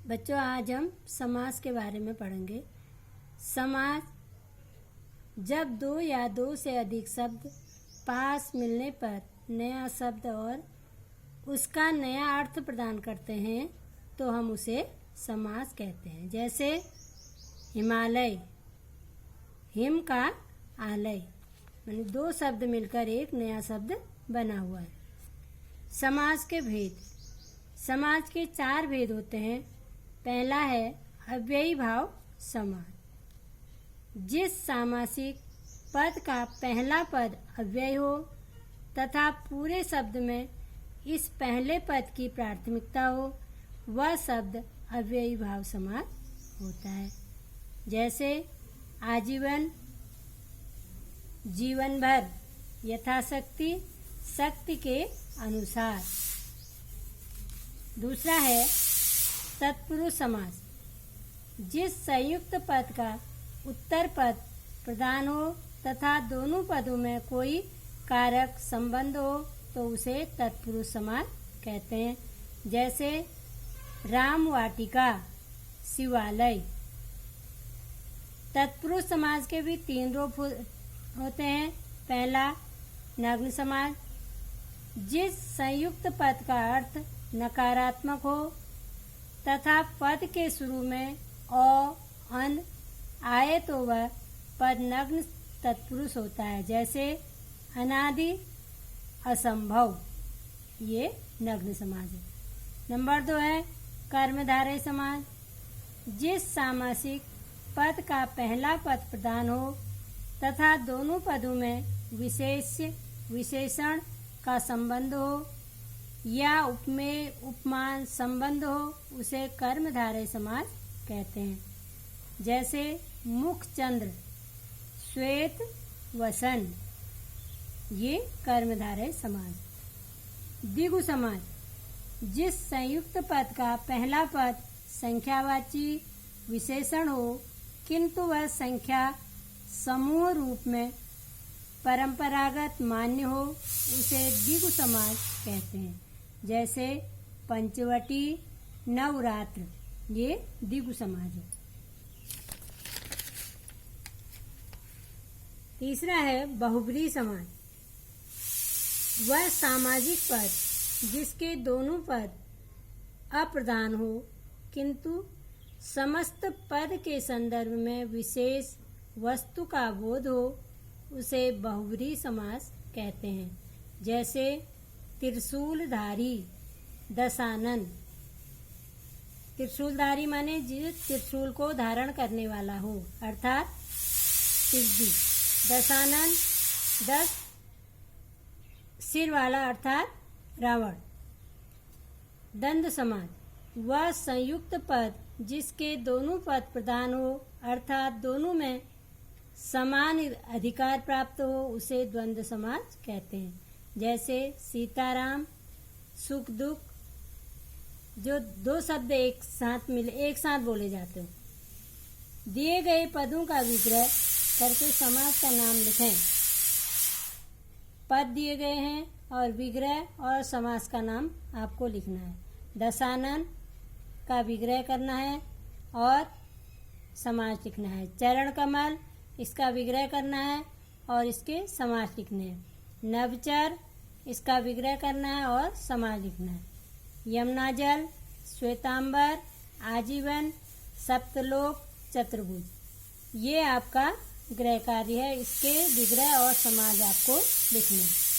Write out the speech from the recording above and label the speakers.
Speaker 1: बच्चों, आज हम समास के बारे में पढ़ेंगे। समास जब दो या दो से अधिक शब्द पास मिलने पर नया शब्द और उसका नया अर्थ प्रदान करते हैं तो हम उसे समास कहते हैं। जैसे हिमालय, हिम का आलय, यानी दो शब्द मिलकर एक नया शब्द बना हुआ है। समास के भेद। समास के 4 भेद होते हैं। पहला है अव्ययी भाव समास। जिस सामासिक पद का पहला पद अव्यय हो तथा पूरे शब्द में इस पहले पद की प्राथमिकता हो, वह शब्द अव्ययी भाव समास होता है। जैसे आजीवन, जीवन भर, यथाशक्ति, शक्ति के अनुसार। दूसरा है तत्पुरुष समास। जिस संयुक्त पद का उत्तर पद प्रधान हो तथा दोनों पदों में कोई कारक संबंध हो तो उसे तत्पुरुष समास कहते हैं। जैसे राम वाटिका, शिवालय। तत्पुरुष समास के भी 3 रूप होते हैं। पहला नग्न समास। जिस संयुक्त पद का अर्थ नकारात्मक हो तथा पद के शुरू में अ, अन आए तो वह पद नग्न तत्पुरुष होता है। जैसे अनादि, असंभव, ये नग्न समास है। नंबर 2 है कर्मधारय समास। जिस सामासिक पद का पहला पद प्रधान हो तथा दोनों पदों में विशेषण का संबंध हो या उपमेय उपमान संबंध हो, उसे कर्मधारय समास कहते हैं। जैसे मुखचंद्र, श्वेत वसन, ये कर्मधारय समास। द्विगु समास। जिस संयुक्त पद का पहला पद संख्यावाची विशेषण हो किंतु वह संख्या समूह रूप में परंपरागत मान्य हो, उसे द्विगु समास कहते हैं। जैसे पंचवटी, नवरात्र, ये द्विगु समास है। तीसरा है बहुब्रीहि समास। वह सामाजिक पद जिसके दोनों पद अप्रधान हो किंतु समस्त पद के संदर्भ में विशेष वस्तु का बोध हो, उसे बहुब्रीहि समास कहते हैं। जैसे त्रिशूलधारी, दशानन। त्रिशूलधारी माने जिस त्रिशूल को धारण करने वाला हो, अर्थात शिवजी। दशानन, 10 सिर वाला, अर्थात रावण। द्वंद्व समास। वह संयुक्त पद जिसके दोनों पद प्रधान हो अर्थात दोनों में समान अधिकार प्राप्त हो, उसे द्वंद्व समास कहते हैं। जैसे सीताराम, सुख दुख, जो 2 शब्द एक साथ बोले जाते हो। दिए गए पदों का विग्रह करके समास का नाम लिखें। पद दिए गए हैं और विग्रह और समास का नाम आपको लिखना है। दशानन का विग्रह करना है और समास लिखना है। चरण कमल, इसका विग्रह करना है और इसके समास लिखने हैं। नवचर, इसका विग्रह करना है और समास लिखना है। यमुना जल, श्वेतांबर, आजीवन, सप्तलोक, चतुर्भुज, ये आपका गृह कार्य है। इसके विग्रह और समास आपको लिखने हैं।